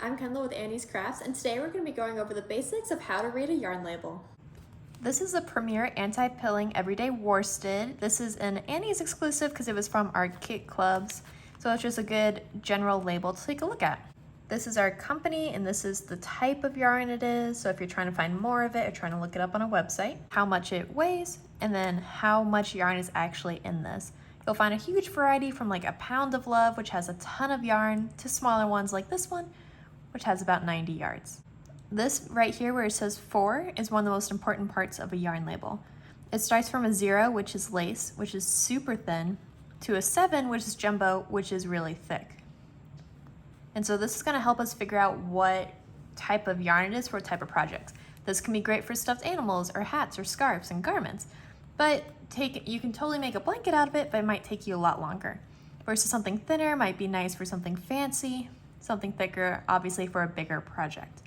I'm Kendall with Annie's Crafts, and today we're going to be going over the basics of how to read a yarn label. This is a Premier Anti-Pilling Everyday Worsted. This is an Annie's exclusive because it was from our kit clubs, so it's just a good general label to take a look at. This is our company, and this is the type of yarn it is, so if you're trying to find more of it or trying to look it up on a website, how much it weighs, and then how much yarn is actually in this. You'll find a huge variety from like a Pound of Love, which has a ton of yarn, to smaller ones like this one, which has about 90 yards. This right here where it says 4 is one of the most important parts of a yarn label. It starts from a 0, which is lace, which is super thin, to a 7, which is jumbo, which is really thick. And so this is going to help us figure out what type of yarn it is for a type of project. This can be great for stuffed animals or hats or scarves and garments, but you can totally make a blanket out of it, but it might take you a lot longer. Versus something thinner might be nice for something fancy, something thicker, obviously for a bigger project.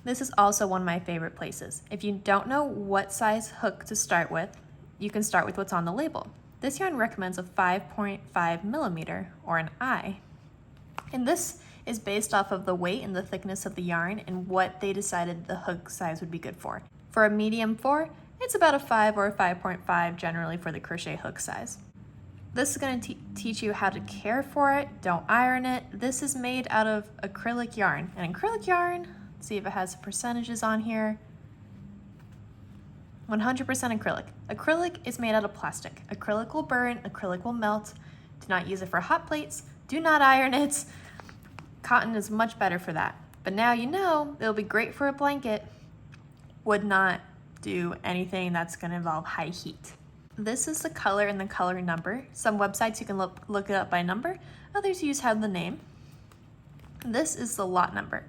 This is also one of my favorite places. If you don't know what size hook to start with, you can start with what's on the label. This yarn recommends a 5.5 millimeter or an I. And this is based off of the weight and the thickness of the yarn and what they decided the hook size would be good for. For a medium 4, it's about a 5 or a 5.5 generally for the crochet hook size. This is going to teach you how to care for it, don't iron it. This is made out of acrylic yarn. And acrylic yarn, let's see if it has percentages on here. 100% acrylic. Acrylic is made out of plastic. Acrylic will burn, acrylic will melt. Do not use it for hot plates. Do not iron it. Cotton is much better for that. But now you know it'll be great for a blanket. Would not do anything that's going to involve high heat. This is the color and the color number. Some websites you can look it up by number. Others you just have the name. This is the lot number.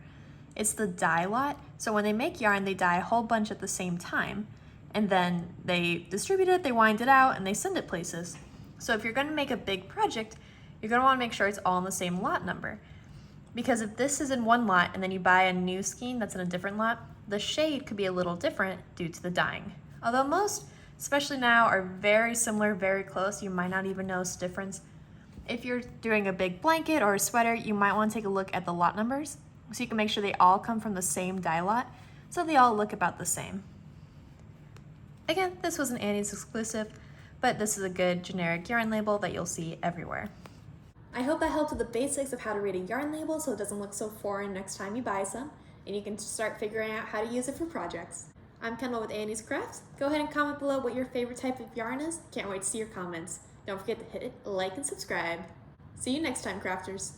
It's the dye lot. So when they make yarn, they dye a whole bunch at the same time. And then they distribute it, they wind it out, and they send it places. So if you're going to make a big project, you're going to want to make sure it's all in the same lot number. Because if this is in one lot and then you buy a new skein that's in a different lot, the shade could be a little different due to the dyeing. Although most, especially now, are very similar, very close, you might not even notice the difference. If you're doing a big blanket or a sweater, you might want to take a look at the lot numbers so you can make sure they all come from the same dye lot so they all look about the same. Again, this was an Annie's exclusive, but this is a good generic yarn label that you'll see everywhere. I hope that helped with the basics of how to read a yarn label so it doesn't look so foreign next time you buy some, and you can start figuring out how to use it for projects. I'm Kendall with Annie's Crafts. Go ahead and comment below what your favorite type of yarn is. Can't wait to see your comments. Don't forget to hit like and subscribe. See you next time, crafters.